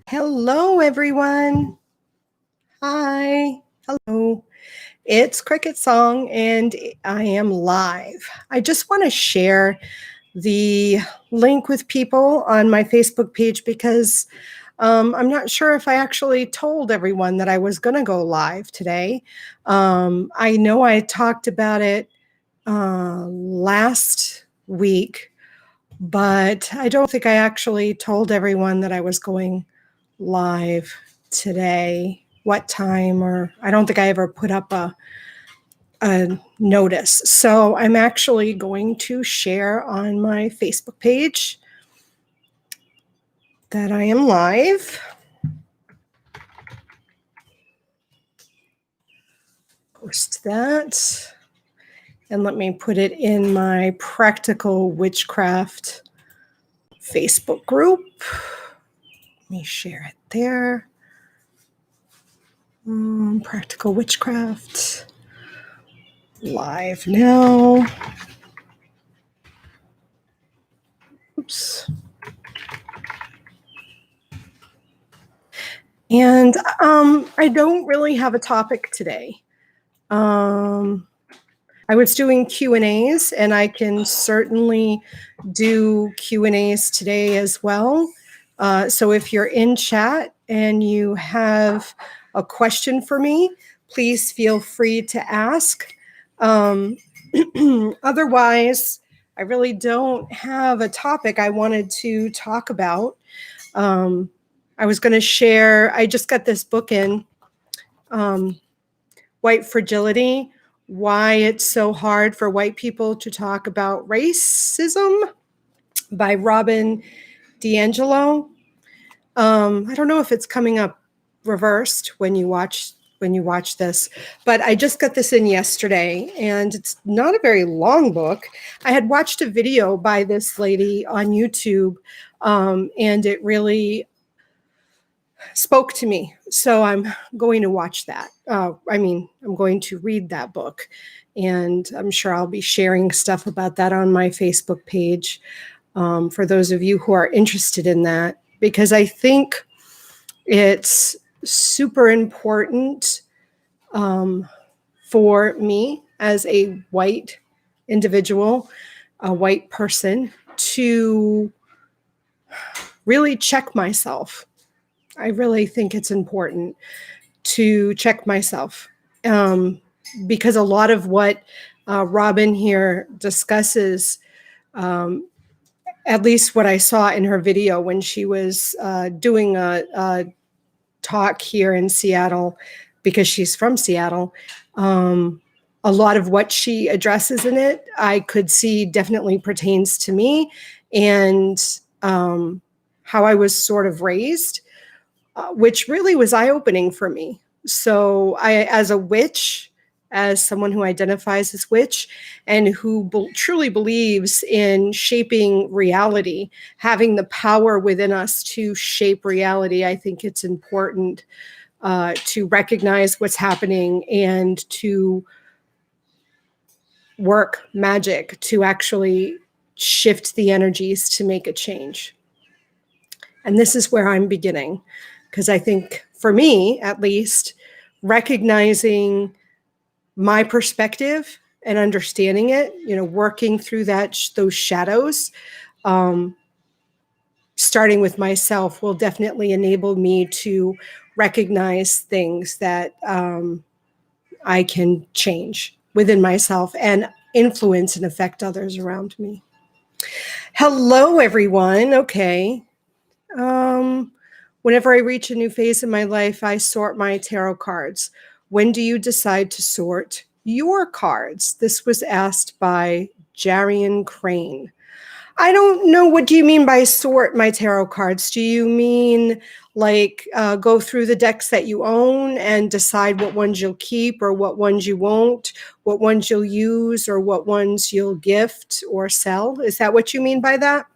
Hello, everyone. Hi. Hello. It's CricketSong, and I am live. I just want to share the link with people on my Facebook page because I'm not sure if I actually told everyone that I was going to go live today. I know I talked about it last week, but I don't think I actually told everyone that I was going live today, what time, or I don't think I ever put up a notice. So I'm actually going to share on my Facebook page that I am live. Post that. And let me put it in my Practical Witchcraft Facebook group. Let me share it there. Practical Witchcraft. Live now. Oops. And I don't really have a topic today. I was doing Q&As, and I can certainly do Q&As today as well. So if you're in chat and you have a question for me, please feel free to ask. Otherwise, I really don't have a topic I wanted to talk about. I was going to share, I just got this book in, White Fragility, Why It's So Hard for White People to Talk About Racism by Robin DiAngelo. I don't know if it's coming up reversed when you watch this, but I just got this in yesterday, and it's not a very long book. I had watched a video by this lady on YouTube, and it really spoke to me. So I'm going to watch that. I'm going to read that book, and I'm sure I'll be sharing stuff about that on my Facebook page for those of you who are interested in that, because I think it's super important for me as a white individual, a white person, to really check myself. I really think it's important to check myself because a lot of what Robin here discusses, at least what I saw in her video when she was doing a talk here in Seattle, because she's from Seattle, a lot of what she addresses in it, I could see definitely pertains to me and how I was sort of raised. Which really was eye-opening for me. So I, as a witch, as someone who identifies as witch and who truly believes in shaping reality, having the power within us to shape reality, I think it's important to recognize what's happening and to work magic to actually shift the energies to make a change. And this is where I'm beginning. Because I think, for me at least, recognizing my perspective and understanding it, working through those shadows, starting with myself, will definitely enable me to recognize things that I can change within myself and influence and affect others around me. Hello, everyone. Okay. Whenever I reach a new phase in my life, I sort my tarot cards. When do you decide to sort your cards? This was asked by Jarian Crane. I don't know. What do you mean by sort my tarot cards? Do you mean like go through the decks that you own and decide what ones you'll keep or what ones you won't, what ones you'll use or what ones you'll gift or sell? Is that what you mean by that?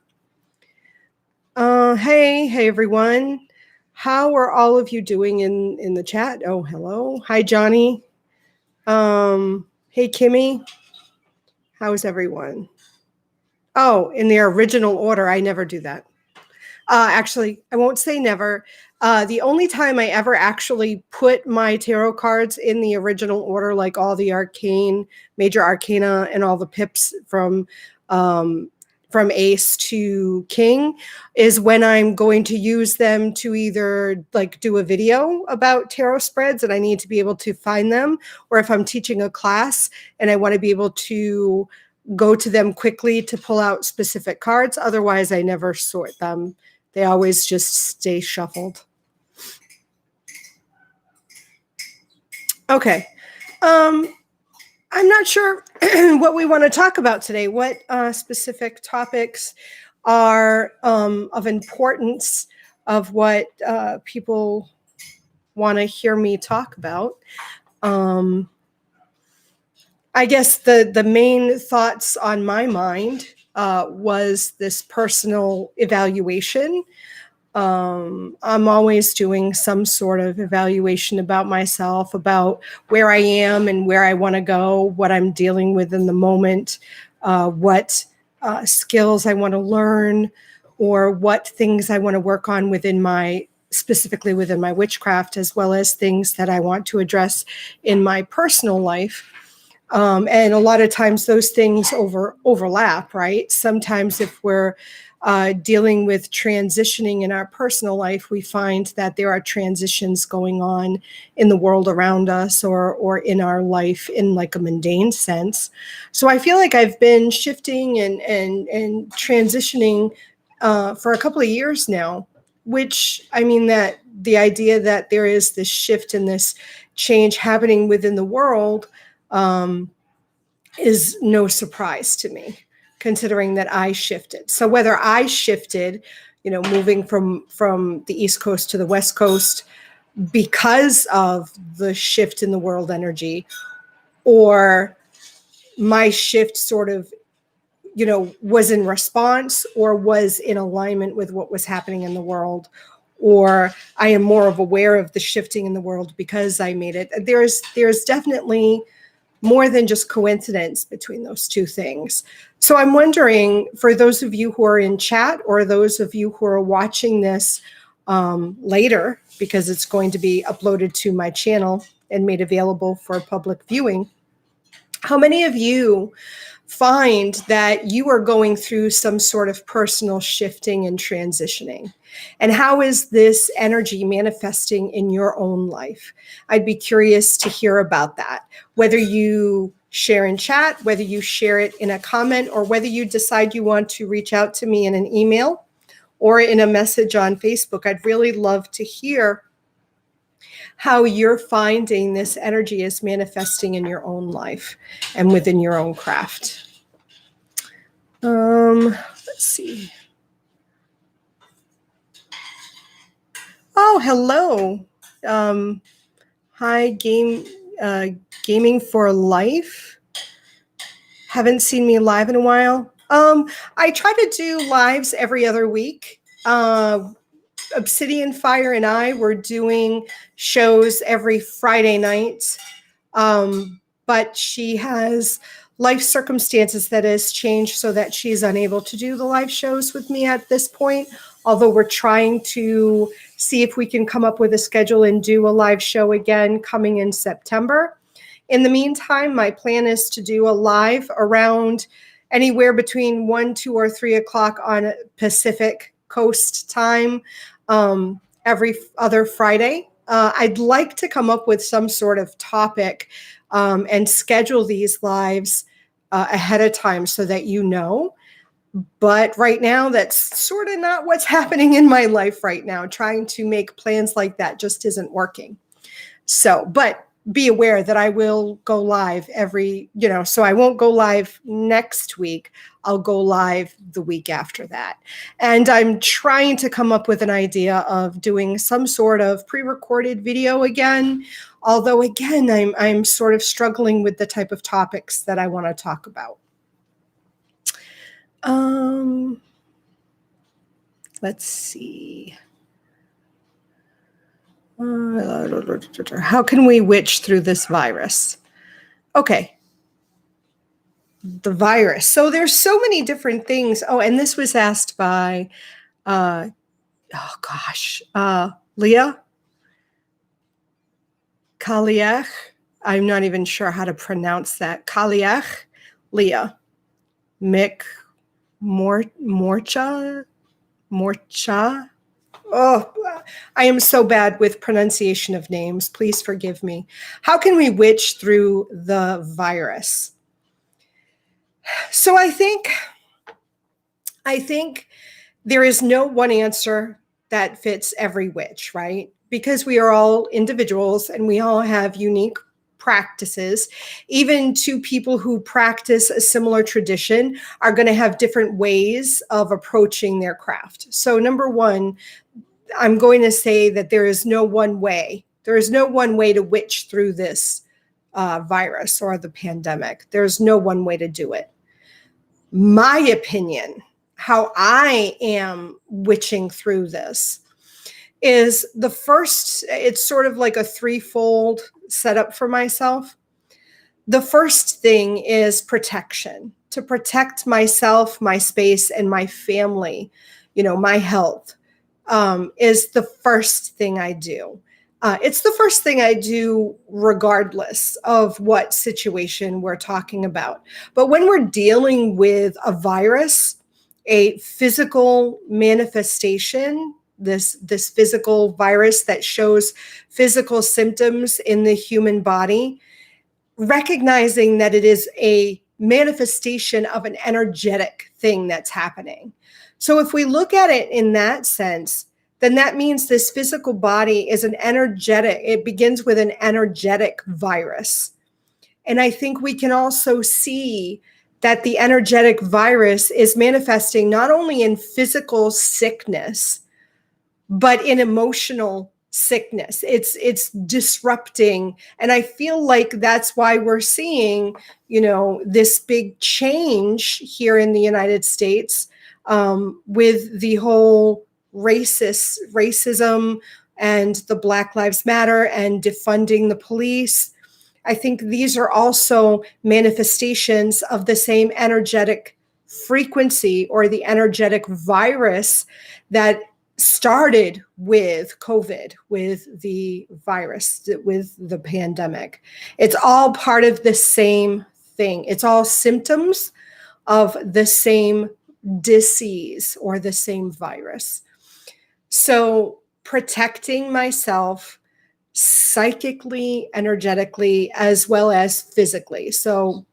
Hey, everyone. How are all of you doing in the chat? Oh, hello. Hi, Johnny. Hey, Kimmy. How is everyone? Oh, in their original order. I never do that. Actually, I won't say never. The only time I ever actually put my tarot cards in the original order, like all the major arcana and all the pips from ace to king, is when I'm going to use them to either like do a video about tarot spreads and I need to be able to find them, or if I'm teaching a class and I want to be able to go to them quickly to pull out specific cards. Otherwise, I never sort them. They always just stay shuffled. Okay. I'm not sure what we want to talk about today. What specific topics are of importance of what people want to hear me talk about? I guess the main thoughts on my mind was this personal evaluation. I'm always doing some sort of evaluation about myself, about where I am and where I want to go, what I'm dealing with in the moment, what skills I want to learn, or what things I want to work on specifically within my witchcraft, as well as things that I want to address in my personal life. And a lot of times those things overlap, right? Sometimes if we're dealing with transitioning in our personal life, we find that there are transitions going on in the world around us or in our life in like a mundane sense. So I feel like I've been shifting and transitioning for a couple of years now, which I mean that the idea that there is this shift and this change happening within the world is no surprise to me, considering that I shifted. So whether I shifted, moving from the East Coast to the West Coast because of the shift in the world energy, or my shift sort of, was in response or was in alignment with what was happening in the world, or I am more of aware of the shifting in the world because I made it. There's definitely more than just coincidence between those two things. So I'm wondering, for those of you who are in chat or those of you who are watching this later, because it's going to be uploaded to my channel and made available for public viewing, how many of you find that you are going through some sort of personal shifting and transitioning? And how is this energy manifesting in your own life? I'd be curious to hear about that, whether you share in chat, whether you share it in a comment, or whether you decide you want to reach out to me in an email or in a message on Facebook. I'd really love to hear how you're finding this energy is manifesting in your own life and within your own craft. Let's see. Oh, hello. Hi, Gaming for Life. Haven't seen me live in a while. I try to do lives every other week. Obsidian Fire and I were doing shows every Friday night. But she has life circumstances that has changed so that she's unable to do the live shows with me at this point, although we're trying to see if we can come up with a schedule and do a live show again coming in September. In the meantime, my plan is to do a live around anywhere between 1, 2, or 3 o'clock on Pacific Coast time every other Friday. I'd like to come up with some sort of topic and schedule these lives ahead of time so that you know. But right now, that's sort of not what's happening in my life right now. Trying to make plans like that just isn't working. So, but be aware that I will go live so I won't go live next week. I'll go live the week after that. And I'm trying to come up with an idea of doing some sort of pre-recorded video again. Although, again, I'm sort of struggling with the type of topics that I want to talk about. Let's see. How can we witch through this virus? Okay. The virus. So there's so many different things. Oh, and this was asked by, Leah, Kaliach. I'm not even sure how to pronounce that. Kaliach, Leah, Mick, Morcha. Oh, I am so bad with pronunciation of names. Please forgive me. How can we witch through the virus? So I think there is no one answer that fits every witch, right? Because we are all individuals and we all have unique practices. Even two people who practice a similar tradition are going to have different ways of approaching their craft. So number one, I'm going to say that there is no one way. There is no one way to witch through this virus or the pandemic. There's no one way to do it. My opinion, how I am witching through this is the first, it's sort of like a threefold setup for myself. The first thing is protection, to protect myself, my space, and my family, my health, is the first thing I do. It's the first thing I do regardless of what situation we're talking about. But when we're dealing with a virus, a physical manifestation, this physical virus that shows physical symptoms in the human body, recognizing that it is a manifestation of an energetic thing that's happening. So if we look at it in that sense, then that means this physical body is an energetic, it begins with an energetic virus. And I think we can also see that the energetic virus is manifesting not only in physical sickness, but in emotional sickness. It's disrupting. And I feel like that's why we're seeing, this big change here in the United States, with the whole racism and the Black Lives Matter and defunding the police. I think these are also manifestations of the same energetic frequency or the energetic virus that started with COVID, with the virus, with the pandemic. It's all part of the same thing. It's all symptoms of the same disease or the same virus. So protecting myself psychically, energetically, as well as physically. So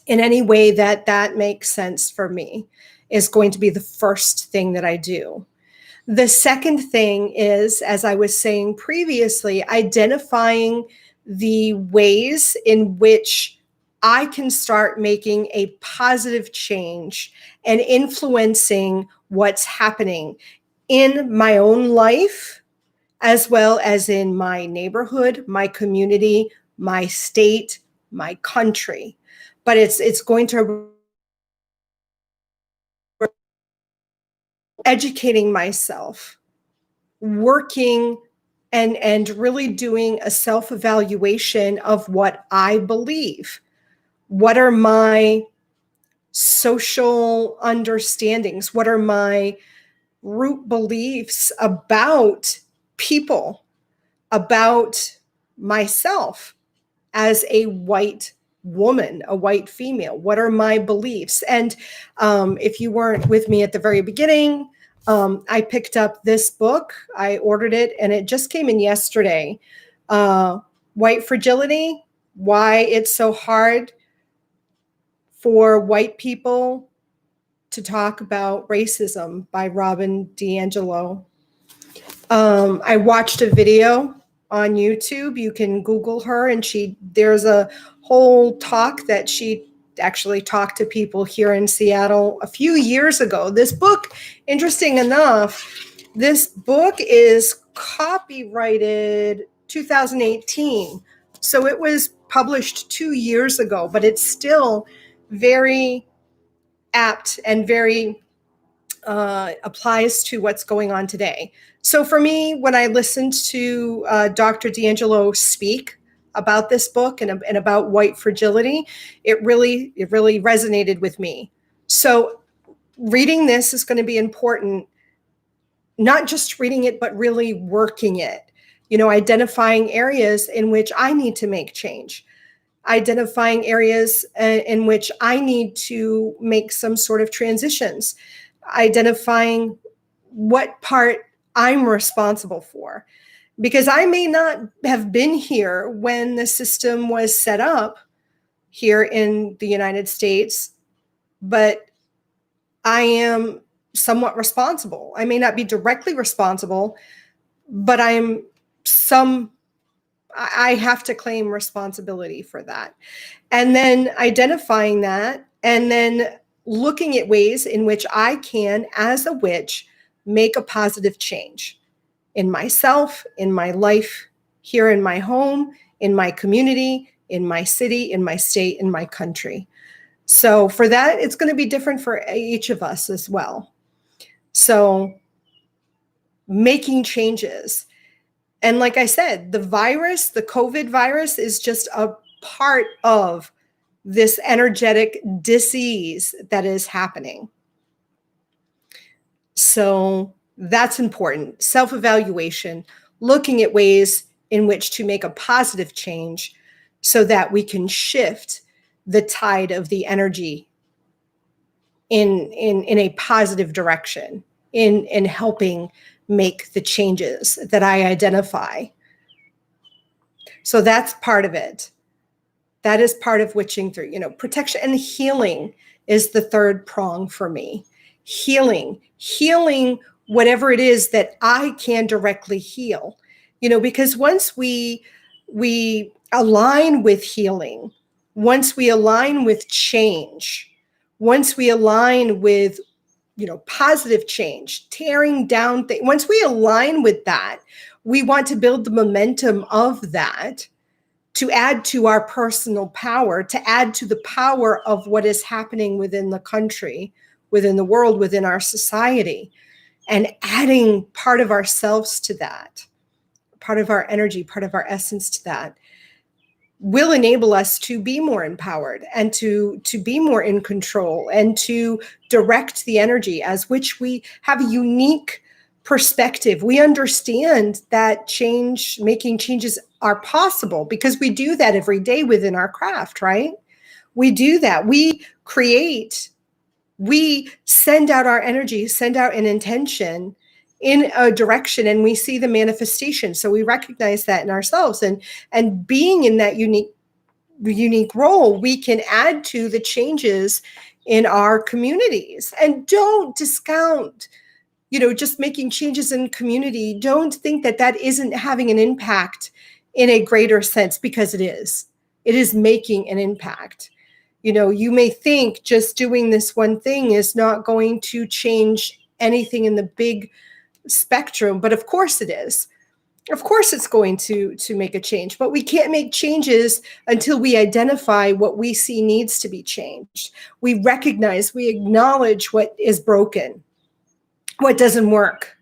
in any way that makes sense for me is going to be the first thing that I do. The second thing is, as I was saying previously, identifying the ways in which I can start making a positive change and influencing what's happening in my own life, as well as in my neighborhood, my community, my state, my country. But it's going to educating myself, working and really doing a self-evaluation of what I believe. What are my social understandings? What are my root beliefs about people, about myself as a white woman, a white female? What are my beliefs? And if you weren't with me at the very beginning, I picked up this book. I ordered it, and it just came in yesterday. White Fragility: Why It's So Hard for White People to Talk About Racism by Robin DiAngelo. I watched a video on YouTube. You can Google her, and there's a whole talk that she actually talked to people here in Seattle a few years ago. This book, interesting enough, this book is copyrighted 2018. So it was published 2 years ago, but it's still very apt and very applies to what's going on today. So for me, when I listened to Dr. DiAngelo speak about this book and about white fragility, it really resonated with me. So reading this is going to be important, not just reading it, but really working it, identifying areas in which I need to make change, identifying areas in which I need to make some sort of transitions, identifying what part I'm responsible for. Because I may not have been here when the system was set up here in the United States, but I am somewhat responsible. I may not be directly responsible, but I have to claim responsibility for that. And then identifying that, and then looking at ways in which I can, as a witch, make a positive change in myself, in my life, here in my home, in my community, in my city, in my state, in my country. So for that, it's going to be different for each of us as well. So making changes. And like I said, the COVID virus is just a part of this energetic disease that is happening. So that's important. Self-evaluation, looking at ways in which to make a positive change so that we can shift the tide of the energy in a positive direction, in helping make the changes that I identify. So that's part of it. That is part of witching through, protection and healing is the third prong for me. Healing whatever it is that I can directly heal, because once we align with healing, once we align with change, once we align with, positive change, tearing down things, once we align with that, we want to build the momentum of that to add to our personal power, to add to the power of what is happening within the country, within the world, within our society, and adding part of ourselves to that, part of our energy, part of our essence to that, will enable us to be more empowered and to be more in control and to direct the energy, as which we have a unique perspective. We understand that making changes are possible because we do that every day within our craft, right? We do that. We create, we send out our energy, send out an intention in a direction, and we see the manifestation. So we recognize that in ourselves, and being in that unique role, we can add to the changes in our communities. And don't discount, just making changes in community. Don't think that that isn't having an impact in a greater sense, because it is. It is making an impact. You may think just doing this one thing is not going to change anything in the big spectrum, but of course it is. Of course it's going to make a change, but we can't make changes until we identify what we see needs to be changed. We recognize, we acknowledge what is broken, what doesn't work.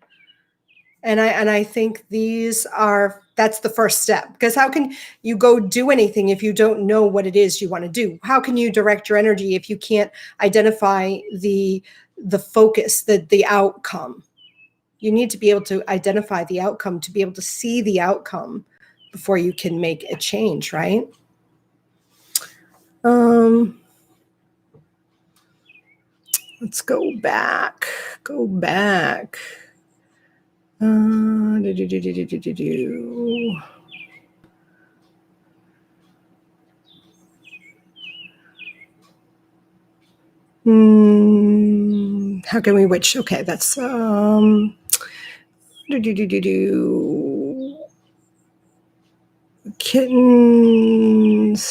And I think that's the first step, because how can you go do anything if you don't know what it is you want to do? How can you direct your energy if you can't identify the focus, the outcome? You need to be able to identify the outcome, to be able to see the outcome before you can make a change, right? Let's go back. How can we witch? Okay, that's kittens.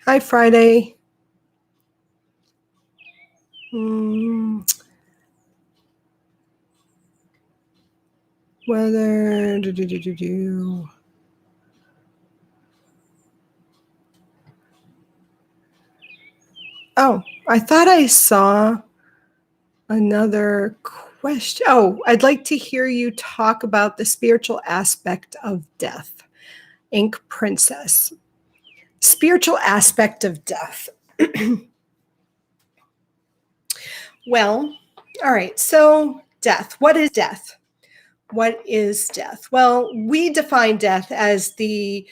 Hi, Friday. Weather. Oh, I thought I saw another question. Oh, I'd like to hear you talk about the spiritual aspect of death. Ink Princess. Spiritual aspect of death. Well, all right. So, death. What is death? What is death? Well, we define death as the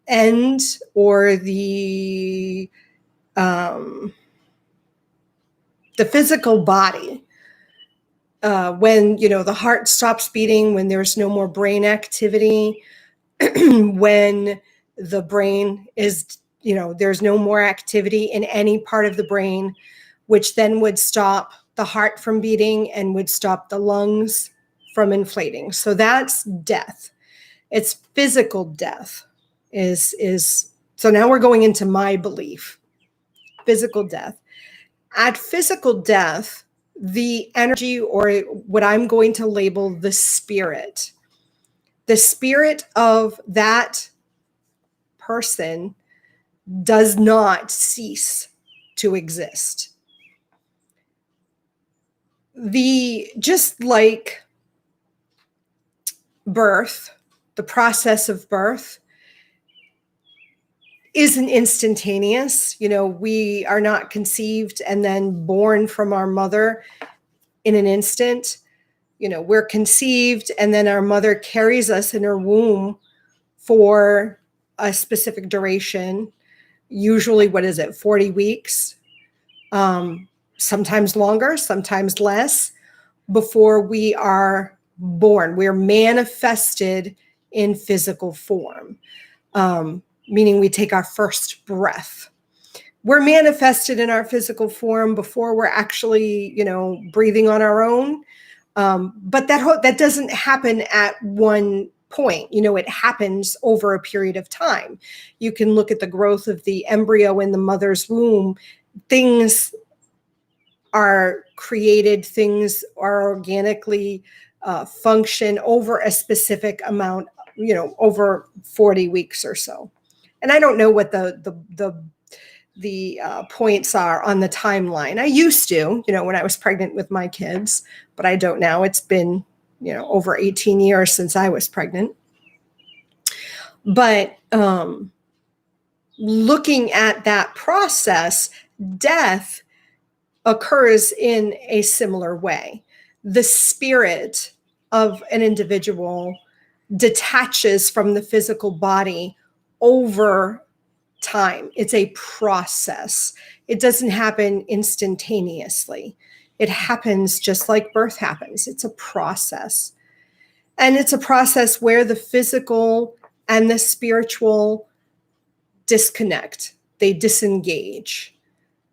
end or um, the physical body. When the heart stops beating, when there's no more brain activity, when the brain is, there's no more activity in any part of the brain, which then would stop the heart from beating and would stop the lungs from inflating. So that's death. It's physical death is so now we're going into my belief. Physical death. At physical death, the energy, or what I'm going to label the spirit of that person does not cease to exist. Just like birth, the process of birth isn't instantaneous. We are not conceived and then born from our mother in an instant. We're conceived and then our mother carries us in her womb for a specific duration, usually, 40 weeks, sometimes longer, sometimes less, before we are born. We're manifested in physical form, meaning we take our first breath. We're manifested in our physical form before we're actually, breathing on our own. But that doesn't happen at one point. It happens over a period of time. You can look at the growth of the embryo in the mother's womb. Things are created, things are organically function over a specific amount, over 40 weeks or so. And I don't know what the points are on the timeline. I used to, when I was pregnant with my kids, but I don't now. It's been, over 18 years since I was pregnant. But looking at that process, death occurs in a similar way. The spirit of an individual detaches from the physical body over time. It's a process. It doesn't happen instantaneously. It happens just like birth happens. It's a process. And it's a process where the physical and the spiritual disconnect. They disengage.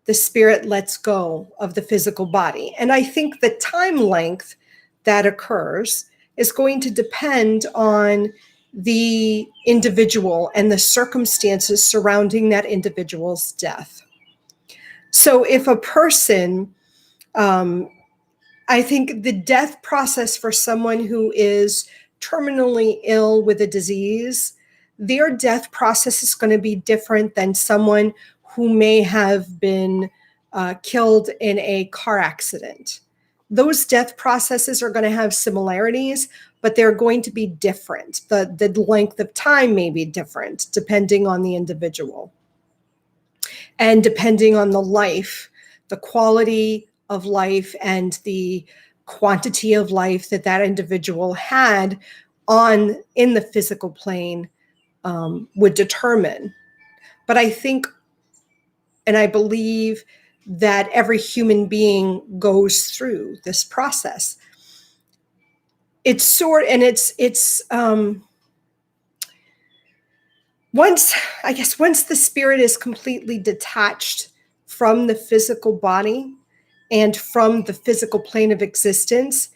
The spirit lets go of the physical body. And I think the time length that occurs is going to depend on the individual and the circumstances surrounding that individual's death. So if a person, I think the death process for someone who is terminally ill with a disease, their death process is going to be different than someone who may have been killed in a car accident. Those death processes are going to have similarities, but they're going to be different. The length of time may be different depending on the individual and depending on the life, the quality of life and the quantity of life that individual had in the physical plane would determine. But I think, and I believe, that every human being goes through this process. It's once the spirit is completely detached from the physical body and from the physical plane of existence,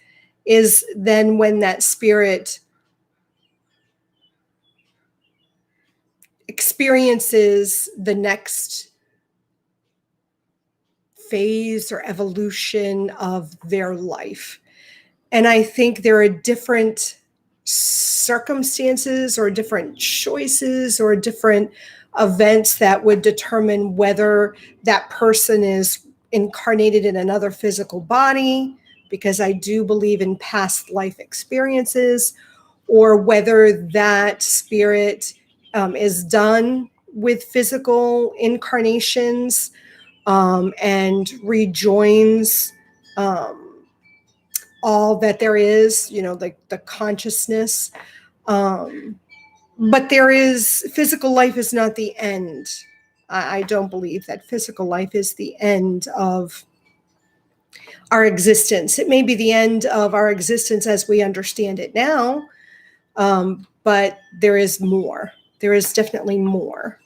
is then when that spirit experiences the next phase or evolution of their life. And I think there are different circumstances or different choices or different events that would determine whether that person is incarnated in another physical body, because I do believe in past life experiences, or whether that spirit is done with physical incarnations. and rejoins all that there is, like the consciousness. But physical life is not the end. I don't believe that physical life is the end of our existence. It may be the end of our existence as we understand it now, but there is more. There is definitely more.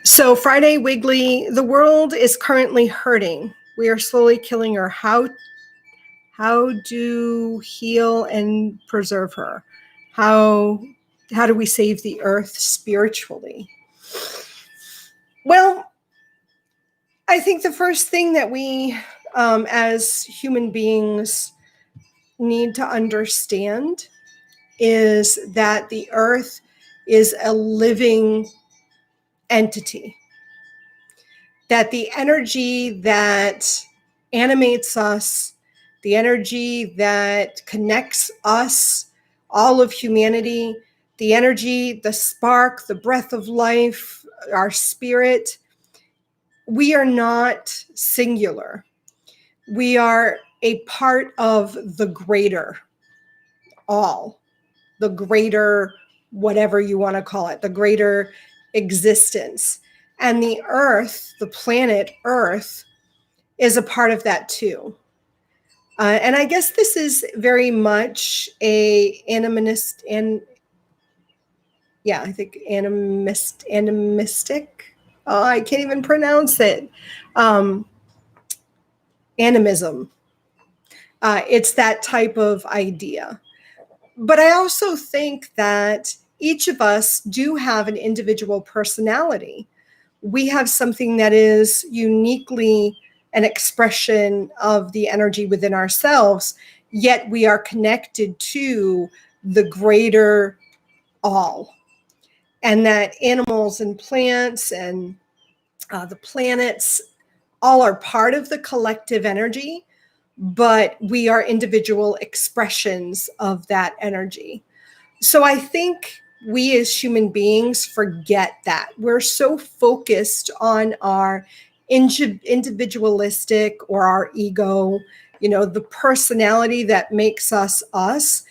So Friday Wiggly, the world is currently hurting. We are slowly killing her. How do heal and preserve her? How do we save the earth spiritually? Well, I think the first thing that we as human beings need to understand is that the earth is a living entity, that the energy that animates us, the energy that connects us, all of humanity, the energy, the spark, the breath of life, our spirit, we are not singular. We are a part of the greater all, the greater whatever you want to call it, the greater existence. And the earth, the planet earth, is a part of that too. And I guess this is very much a animist, and yeah, I think animistic. Oh, I can't even pronounce it. Animism. It's that type of idea. But I also think that each of us do have an individual personality. We have something that is uniquely an expression of the energy within ourselves, yet we are connected to the greater all. And that animals and plants and the planets all are part of the collective energy, but we are individual expressions of that energy. So I think we as human beings forget that. We're so focused on our individualistic or our ego, the personality that makes us us.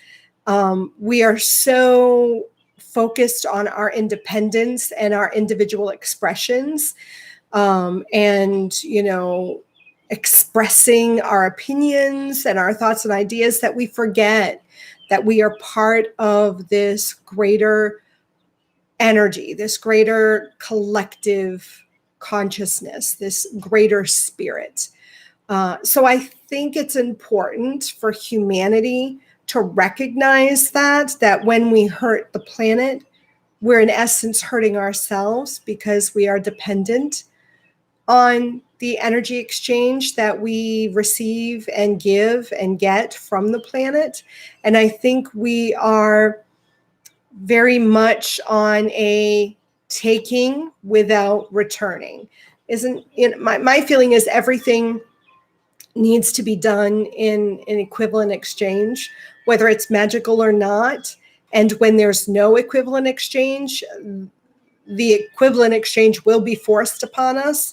We are so focused on our independence and our individual expressions, and expressing our opinions and our thoughts and ideas, that we forget that we are part of this greater energy, this greater collective consciousness, this greater spirit. So I think it's important for humanity to recognize that when we hurt the planet, we're in essence hurting ourselves, because we are dependent on the energy exchange that we receive and give and get from the planet. And I think we are very much on a taking without returning. My feeling is everything needs to be done in an equivalent exchange, whether it's magical or not. And when there's no equivalent exchange, the equivalent exchange will be forced upon us,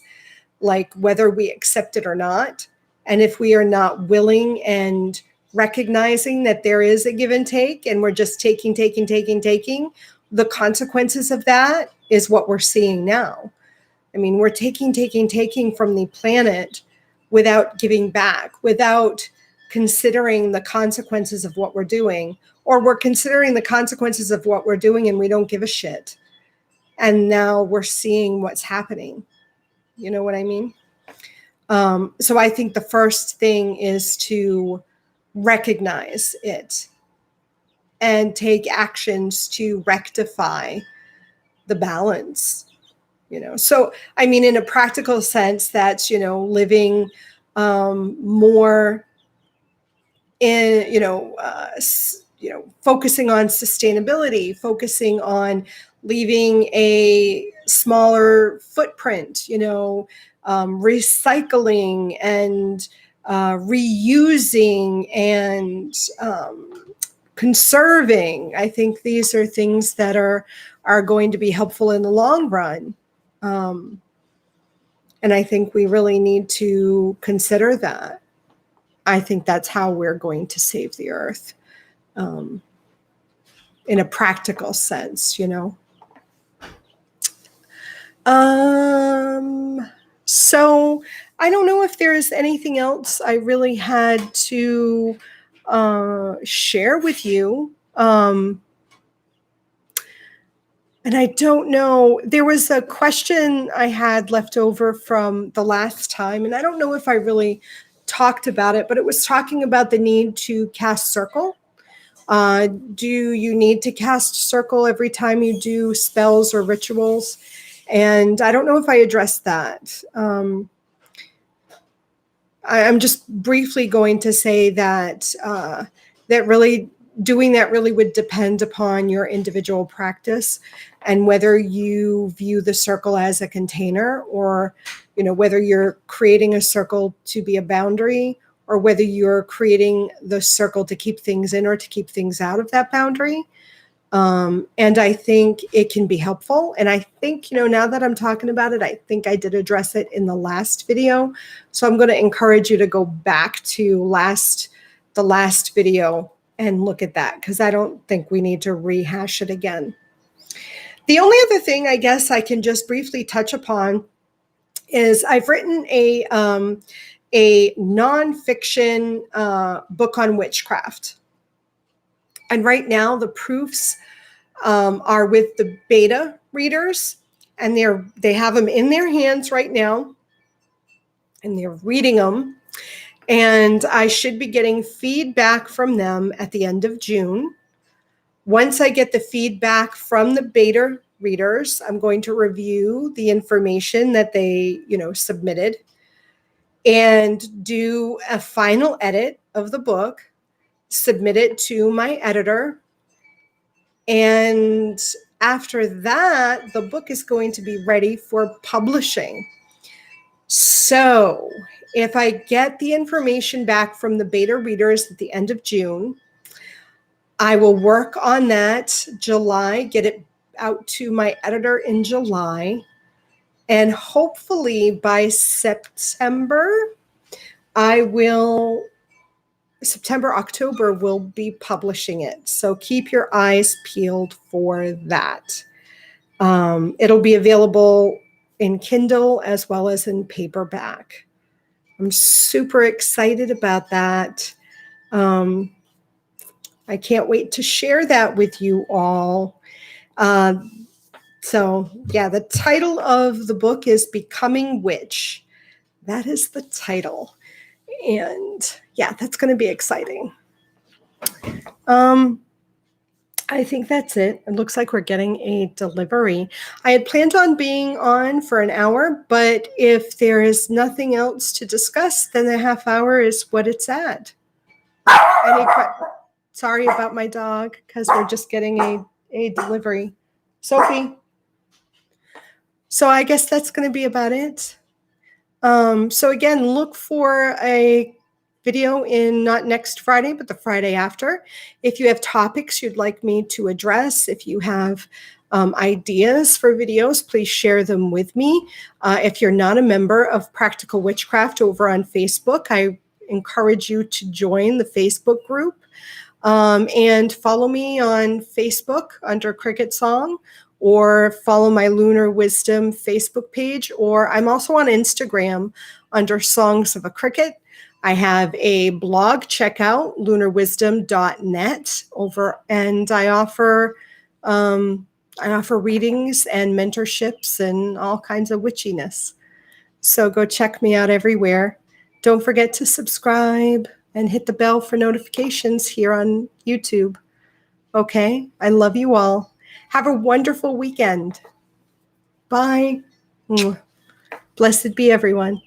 like whether we accept it or not. And if we are not willing and recognizing that there is a give and take, and we're just taking, the consequences of that is what we're seeing now. I mean, we're taking from the planet without giving back, without considering the consequences of what we're doing, or we're considering the consequences of what we're doing and we don't give a shit. And now we're seeing what's happening. You know what I mean? So I think the first thing is to recognize it and take actions to rectify the balance. So I mean, in a practical sense, that's living more in focusing on sustainability, focusing on leaving a smaller footprint, recycling and reusing and conserving. I think these are things that are going to be helpful in the long run. And I think we really need to consider that. I think that's how we're going to save the earth, in a practical sense, you know. So I don't know if there's anything else I really had to share with you. And I don't know, there was a question I had left over from the last time, and I don't know if I really talked about it, but it was talking about the need to cast circle. Do you need to cast circle every time you do spells or rituals? And I don't know if I addressed that. I'm just briefly going to say that that really doing that really would depend upon your individual practice and whether you view the circle as a container, or whether you're creating a circle to be a boundary, or whether you're creating the circle to keep things in or to keep things out of that boundary. And I think it can be helpful. And I think, now that I'm talking about it, I think I did address it in the last video. So I'm going to encourage you to go back to the last video and look at that, because I don't think we need to rehash it again. The only other thing I guess I can just briefly touch upon is I've written a nonfiction book on witchcraft. And right now the proofs are with the beta readers, and they have them in their hands right now, and they're reading them. And I should be getting feedback from them at the end of June. Once I get the feedback from the beta readers, I'm going to review the information that they, submitted, and do a final edit of the book, submit it to my editor. And after that, the book is going to be ready for publishing. So if I get the information back from the beta readers at the end of June, I will work on that July, get it out to my editor in July, and hopefully by September, October, we'll be publishing it. So keep your eyes peeled for that. It'll be available in Kindle as well as in paperback. I'm super excited about that. I can't wait to share that with you all. So yeah, the title of the book is Becoming Witch. That is the title. And yeah, that's going to be exciting. I think that's it. It looks like we're getting a delivery. I had planned on being on for an hour, but if there is nothing else to discuss, then the half hour is what it's at. Sorry about my dog, because we're just getting a delivery. Sophie. So I guess that's going to be about it. So again, look for a video in not next Friday, but the Friday after. If you have topics you'd like me to address, if you have ideas for videos, please share them with me. If you're not a member of Practical Witchcraft over on Facebook, I encourage you to join the Facebook group, and follow me on Facebook under CricketSong, or follow my Lunar Wisdom Facebook page, or I'm also on Instagram under Songs of a Cricket. I have a blog, check out lunarwisdom.net and I offer readings and mentorships and all kinds of witchiness. So go check me out everywhere. Don't forget to subscribe and hit the bell for notifications here on YouTube. Okay, I love you all. Have a wonderful weekend. Bye. Blessed be everyone.